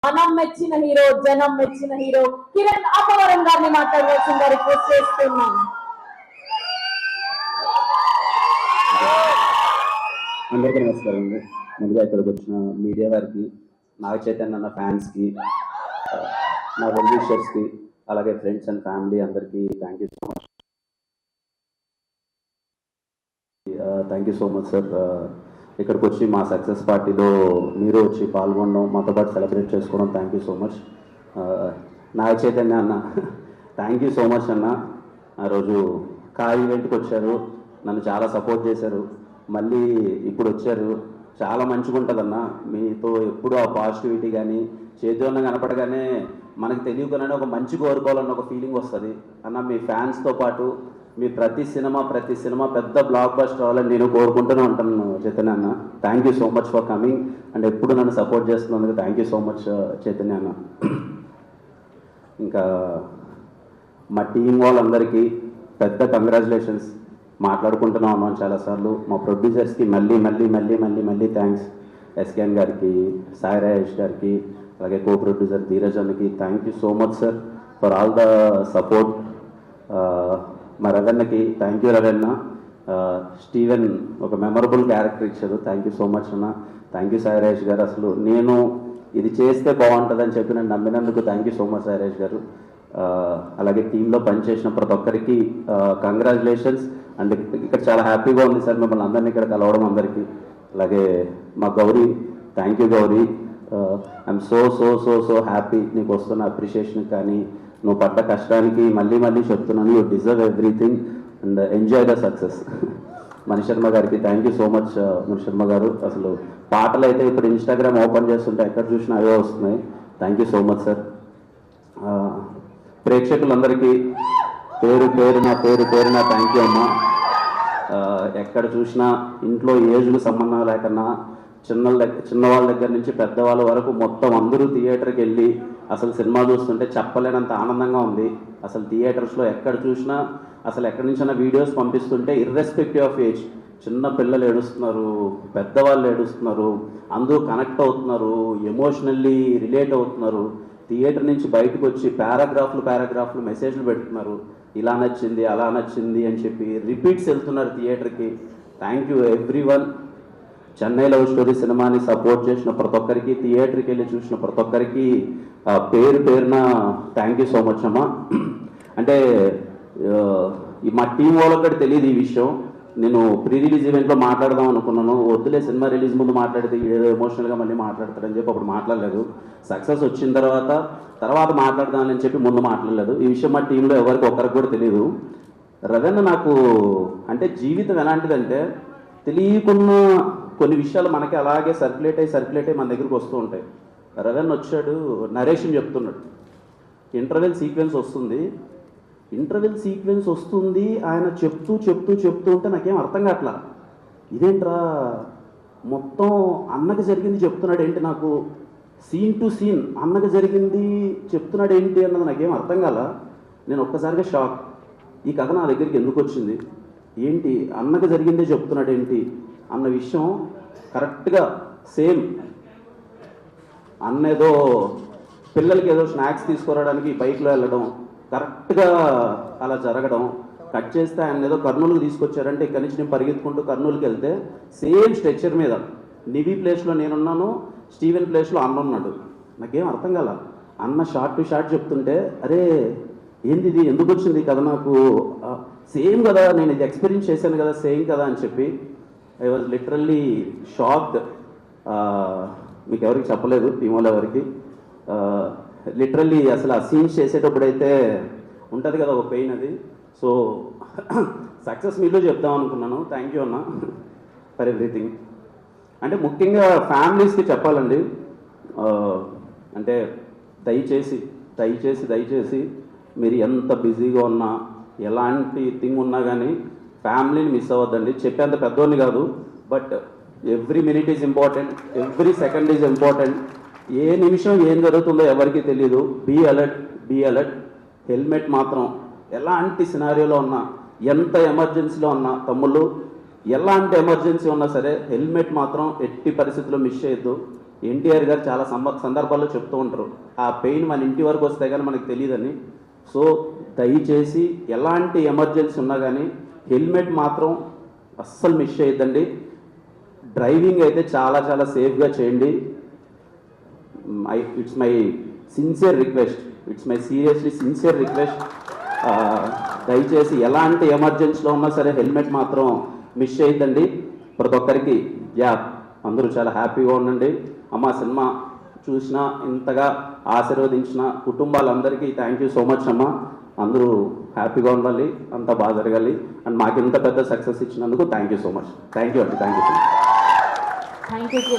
మనం మెచ్చిన హీరో, జనం మెచ్చిన హీరో కిరణ్ అపవరం గారిని మాట్లాడవలసిందిగా రిక్వెస్ట్ చేస్తున్నాం. అందరికీ నమస్కారం అండి. ముందుగా ఇక్కడికి వచ్చిన మీడియా వారికి, నాగ చైతన్య అన్న ఫ్యాన్స్కి, నా వెల్ విషర్స్కి, అలాగే ఫ్రెండ్స్ అండ్ ఫ్యామిలీ అందరికీ thank you so much sir. ఇక్కడికి వచ్చి మా సక్సెస్ పార్టీలో మీరు వచ్చి పాల్గొనడం, మాతో పాటు సెలబ్రేట్ చేసుకోవడం thank you so much. Naga Chaitanya అన్న థ్యాంక్ యూ సో మచ్ అన్న. ఆ రోజు ఈవెంట్కి వచ్చారు, నన్ను చాలా సపోర్ట్ చేశారు, మళ్ళీ ఇప్పుడు వచ్చారు. చాలా మంచిగా ఉంటుందన్న, మీతో ఎప్పుడు ఆ పాజిటివిటీ కానీ చేతిలో కనపడగానే మనకు తెలియకునే ఒక మంచి కోరుకోవాలన్న ఒక ఫీలింగ్ వస్తుంది అన్న. మీ ఫ్యాన్స్తో పాటు మీ ప్రతి సినిమా పెద్ద బ్లాక్ బస్టర్ అవ్వాలని నేను కోరుకుంటూనే ఉంటాను చైతన్య అన్న. Thank you so much for coming and ఎప్పుడు నన్ను సపోర్ట్ చేస్తున్నందుకు thank you so much Chaitanya అన్న. ఇంకా మా టీం వాళ్ళందరికీ పెద్ద కంగ్రాచులేషన్స్. మాట్లాడుకుంటూనే ఉన్నాం చాలాసార్లు. మా ప్రొడ్యూసర్స్కి మళ్ళీ థ్యాంక్స్. ఎస్కేఎన్ గారికి, సాయి రాజేష్ గారికి, అలాగే కో ప్రొడ్యూసర్ ధీరజ్ అన్నకి thank you so much sir for all the support. మా రవెన్నకి థ్యాంక్ యూ రవెన్న. స్టీవెన్ ఒక మెమరబుల్ క్యారెక్టర్ ఇచ్చారు, థ్యాంక్ యూ సో మచ్ అన్న. థ్యాంక్ యూ సాయి రాజేష్ గారు. అసలు నేను ఇది చేస్తే బాగుంటుందని చెప్పి నేను నమ్మినందుకు thank you so much Sai Rajesh గారు. అలాగే టీంలో పనిచేసిన ప్రతి ఒక్కరికి కంగ్రాచులేషన్స్. అండ్ ఇక్కడ చాలా హ్యాపీగా ఉంది సార్ మిమ్మల్ని అందరినీ ఇక్కడ కలవడం అందరికీ. అలాగే మా Gowri, thank you Gowri. I'm so so so so happy నీకు వస్తున్న అప్రిషియేషన్ కానీ నువ్వు పడ్డ కష్టానికి మళ్ళీ చెప్తున్నాను, you deserve everything and enjoy the success. Mani Sharma గారికి thank you so much Mani Sharma గారు. అసలు పాటలు అయితే ఇప్పుడు ఇన్స్టాగ్రామ్ ఓపెన్ చేస్తుంటే ఎక్కడ చూసినా అవే వస్తున్నాయి. Thank you so much sir. ప్రేక్షకులందరికీ పేరు పేరున థ్యాంక్ యూ అమ్మా. ఎక్కడ చూసినా ఇంట్లో ఏజ్లు సంబంధం లేకన్నా చిన్నవాళ్ళ దగ్గర నుంచి పెద్దవాళ్ళ వరకు మొత్తం అందరూ థియేటర్కి వెళ్ళి అసలు సినిమా చూస్తుంటే చెప్పలేనంత ఆనందంగా ఉంది. అసలు థియేటర్స్లో ఎక్కడ చూసినా అసలు ఎక్కడి నుంచైనా వీడియోస్ పంపిస్తుంటే ఇర్రెస్పెక్టివ్ ఆఫ్ ఏజ్ చిన్న పిల్లలు ఏడుస్తున్నారు, పెద్దవాళ్ళు ఏడుస్తున్నారు, అందరూ కనెక్ట్ అవుతున్నారు, ఎమోషనల్లీ రిలేట్ అవుతున్నారు. థియేటర్ నుంచి బయటకు వచ్చి పారాగ్రాఫ్లు మెసేజ్లు పెడుతున్నారు, ఇలా నచ్చింది అలా నచ్చింది అని చెప్పి రిపీట్స్ వెళ్తున్నారు థియేటర్కి. Thank you every one. Chennai love story సినిమాని సపోర్ట్ చేసిన ప్రతి ఒక్కరికి, థియేటర్కి వెళ్ళి చూసిన ప్రతి ఒక్కరికి పేరున థ్యాంక్ యూ సో మచ్ అమ్మా. అంటే మా టీం వాళ్ళకి తెలియదు ఈ విషయం. నేను ప్రీ రిలీజ్ ఈవెంట్లో మాట్లాడదాం అనుకున్నాను, వద్దులే సినిమా రిలీజ్ ముందు మాట్లాడితే ఏదో ఎమోషనల్గా మళ్ళీ మాట్లాడతారని చెప్పి అప్పుడు మాట్లాడలేదు. సక్సెస్ వచ్చిన తర్వాత మాట్లాడదామని చెప్పి ముందు మాట్లాడలేదు. ఈ విషయం మా టీంలో ఎవరికి ఒక్కరికి కూడా తెలియదు. రవెన్న నాకు అంటే జీవితం ఎలాంటిదంటే తెలియకున్న కొన్ని విషయాలు మనకి అలాగే సర్క్యులేట్ అయ్యి మన దగ్గరికి వస్తూ ఉంటాయి. రవెన్న వచ్చాడు, నరేషన్ చెప్తున్నాడు, ఇంటర్వెల్ సీక్వెన్స్ వస్తుంది ఆయన చెప్తూ ఉంటే నాకేం అర్థం కావట్లా. ఇదేంట్రా మొత్తం అన్నకి జరిగింది చెప్తున్నాడు ఏంటి, నాకు సీన్ టు సీన్ అన్నకి జరిగింది చెప్తున్నాడు ఏంటి అన్నది నాకేం అర్థం కాల. నేను ఒక్కసారిగా షాక్. ఈ కథ నా దగ్గరికి ఎందుకు వచ్చింది, ఏంటి అన్నకి జరిగిందే చెప్తున్నాడు ఏంటి అన్న విషయం కరెక్ట్గా సేమ్. అన్న ఏదో పిల్లలకి ఏదో స్నాక్స్ తీసుకురావడానికి బైక్లో వెళ్ళడం, కరెక్ట్గా అలా జరగడం. కట్ చేస్తే ఆయన ఏదో కర్నూలుకి తీసుకొచ్చారంటే ఇక్కడి నుంచి నేను పరిగెత్తుకుంటూ కర్నూలుకి వెళ్తే సేమ్ స్ట్రక్చర్ మీద నివి ప్లేస్లో నేనున్నాను, స్టీవెన్ ప్లేస్లో అన్న ఉన్నాడు. నాకేం అర్థం కాల. అన్న షార్ట్ టు షార్ట్ చెప్తుంటే అరే ఏంది ఇది, ఎందుకు వచ్చింది కదా నాకు సేమ్ కదా, నేను ఇది ఎక్స్పీరియన్స్ చేశాను కదా సేమ్ కదా అని చెప్పి ఐ వాజ్ లిటరల్లీ షాక్డ్. మీకు ఎవరికి చెప్పలేదు, టీమోలో ఎవరికి. లిటరల్లీ అసలు ఆ సీన్స్ చేసేటప్పుడైతే ఉంటుంది కదా ఒక పెయిన్, అది. సో సక్సెస్ మీలో చెప్దాం అనుకున్నాను. థ్యాంక్ యూ అన్న ఫర్ ఎవ్రీథింగ్. అంటే ముఖ్యంగా ఫ్యామిలీస్కి చెప్పాలండి, అంటే దయచేసి మీరు ఎంత బిజీగా ఉన్నా ఎలాంటి థింగ్ ఉన్నా కానీ ఫ్యామిలీని మిస్ అవ్వద్దండి. చెప్పేంత పెద్దోని కాదు, but every minute is important, every second is important. ఏ నిమిషం ఏం జరుగుతుందో ఎవరికి తెలియదు. Be alert. హెల్మెట్ మాత్రం ఎలాంటి సినారియోలో ఉన్నా, ఎంత ఎమర్జెన్సీలో ఉన్నా, తమ్ముళ్ళు ఎలాంటి ఎమర్జెన్సీ ఉన్నా సరే హెల్మెట్ మాత్రం ఎట్టి పరిస్థితుల్లో మిస్ చేయొద్దు. ఎన్టీఆర్ గారు చాలా సందర్భాల్లో చెప్తూ ఉంటారు, ఆ పెయిన్ మన ఇంటి వరకు వస్తే కానీ మనకు తెలియదని. సో దయచేసి ఎలాంటి ఎమర్జెన్సీ ఉన్నా కానీ హెల్మెట్ మాత్రం అస్సలు మిస్ చేయొద్దండి. డ్రైవింగ్ అయితే చాలా చాలా సేఫ్గా చేయండి. It's my sincere request, it's my seriously sincere request. దయచేసి ఎలాంటి ఎమర్జెన్సీలో ఉన్నా సరే హెల్మెట్ మాత్రం మిస్ చేయొద్దండి. ప్రతి ఒక్కరికి అందరూ చాలా హ్యాపీగా ఉండండి. అమ్మ సినిమా చూసినా ఇంతగా ఆశీర్వదించిన కుటుంబాలందరికీ థ్యాంక్ యూ సో మచ్ అమ్మ. అందరూ హ్యాపీగా ఉండాలి, అంతా బాగా జరగాలి. అండ్ మాకు ఇంత పెద్ద సక్సెస్ ఇచ్చినందుకు thank you so much. Thank you అండి, thank you so much. Thank you Kiran.